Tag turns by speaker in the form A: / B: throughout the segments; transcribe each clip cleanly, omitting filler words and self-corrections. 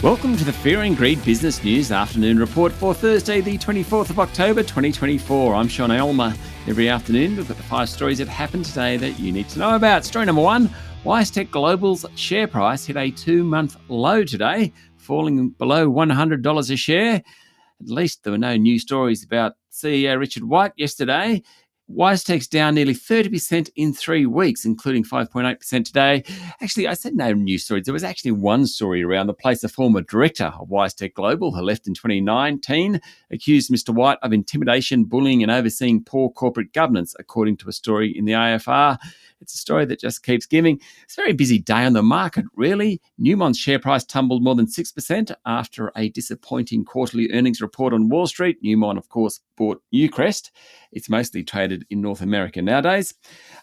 A: Welcome to the Fear and Greed Business News Afternoon Report for Thursday, the 24th of October, 2024. I'm Sean Elmer. Every afternoon, we've got the 5 stories that happened today that you need to know about. Story number 1, Wisetech Global's share price hit a 2-month low today, falling below $100 a share. At least there were no news stories about CEO Richard White yesterday. Wisetech's down nearly 30% in 3 weeks, including 5.8% today. Actually, I said no news stories. There was actually one story around the place. A former director of Wisetech Global, who left in 2019, accused Mr. White of intimidation, bullying and overseeing poor corporate governance, according to a story in the AFR. It's a story that just keeps giving. It's a very busy day on the market, really. Newmont's share price tumbled more than 6% after a disappointing quarterly earnings report on Wall Street. Newmont, of course, bought Newcrest. It's mostly traded in North America nowadays.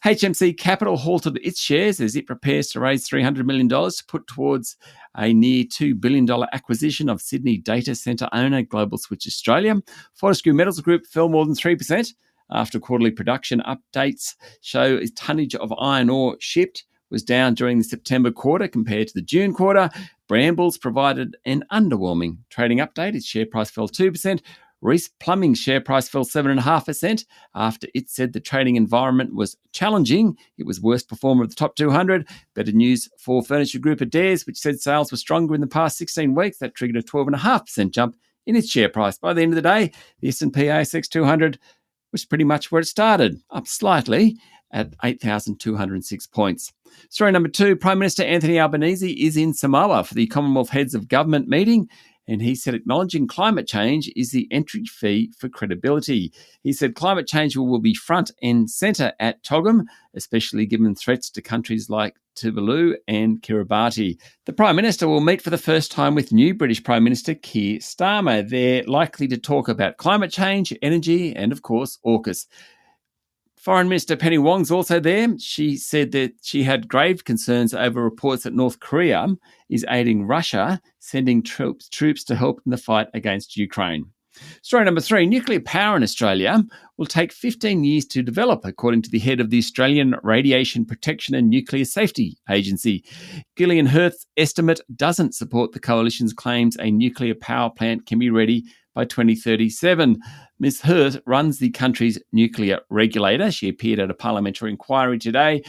A: HMC Capital halted its shares as it prepares to raise $300 million to put towards a near $2 billion acquisition of Sydney data centre owner Global Switch Australia. Fortescue Metals Group fell more than 3%. After quarterly production updates show its tonnage of iron ore shipped was down during the September quarter compared to the June quarter. Brambles provided an underwhelming trading update. Its share price fell 2%. Reece Plumbing's share price fell 7.5% after it said the trading environment was challenging. It was worst performer of the top 200. Better news for Furniture Group Adairs, which said sales were stronger in the past 16 weeks. That triggered a 12.5% jump in its share price. By the end of the day, the S&P ASX 200 was pretty much where it started, up slightly at 8,206 points. Story number 2, Prime Minister Anthony Albanese is in Samoa for the Commonwealth Heads of Government meeting, and he said acknowledging climate change is the entry fee for credibility. He said climate change will be front and centre at CHOGM, especially given threats to countries like Tuvalu and Kiribati. The Prime Minister will meet for the first time with new British Prime Minister Keir Starmer. They're likely to talk about climate change, energy, and of course, AUKUS. Foreign Minister Penny Wong's also there. She said that she had grave concerns over reports that North Korea is aiding Russia, sending troops to help in the fight against Ukraine. Story number 3, nuclear power in Australia will take 15 years to develop, according to the head of the Australian Radiation Protection and Nuclear Safety Agency. Gillian Hirth's estimate doesn't support the coalition's claims a nuclear power plant can be ready by 2037. Ms. Hirth runs the country's nuclear regulator. She appeared at a parliamentary inquiry today.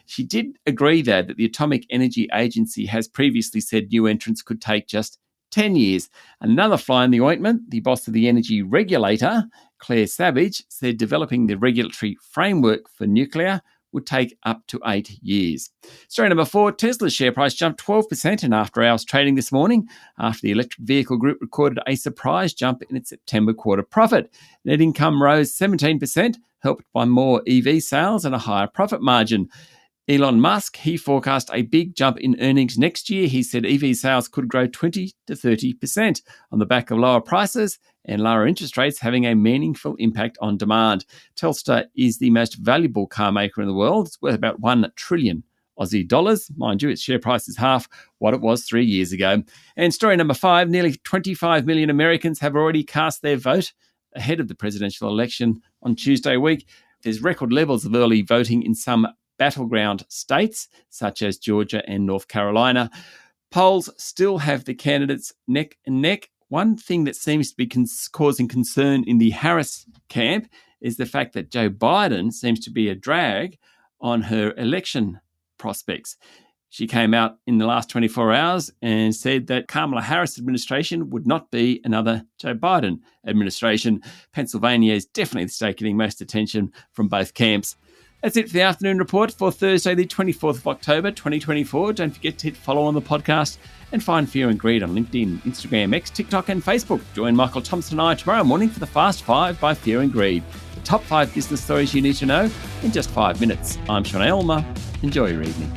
A: She did agree, though, that the Atomic Energy Agency has previously said new entrants could take just 10 years. Another fly in the ointment, the boss of the energy regulator, Claire Savage, said developing the regulatory framework for nuclear would take up to 8 years. Story number 4, Tesla's share price jumped 12% in after-hours trading this morning after the electric vehicle group recorded a surprise jump in its September quarter profit. Net income rose 17%, helped by more EV sales and a higher profit margin. Elon Musk, he forecast a big jump in earnings next year. He said EV sales could grow 20 to 30% on the back of lower prices and lower interest rates having a meaningful impact on demand. Telstra is the most valuable car maker in the world. It's worth about 1 trillion Aussie dollars. Mind you, its share price is half what it was 3 years ago. And story number 5, nearly 25 million Americans have already cast their vote ahead of the presidential election on Tuesday week. There's record levels of early voting in some battleground states such as Georgia and North Carolina. Polls still have the candidates neck and neck. One thing that seems to be causing concern in the Harris camp is the fact that Joe Biden seems to be a drag on her election prospects. She came out in the last 24 hours and said that Kamala Harris administration would not be another Joe Biden administration. Pennsylvania is definitely the state getting most attention from both camps. That's it for the afternoon report for Thursday, the 24th of October, 2024. Don't forget to hit follow on the podcast and find Fear and Greed on LinkedIn, Instagram, X, TikTok and Facebook. Join Michael Thompson and I tomorrow morning for the Fast 5 by Fear and Greed. The top 5 business stories you need to know in just 5 minutes. I'm Sean Elmer. Enjoy your evening.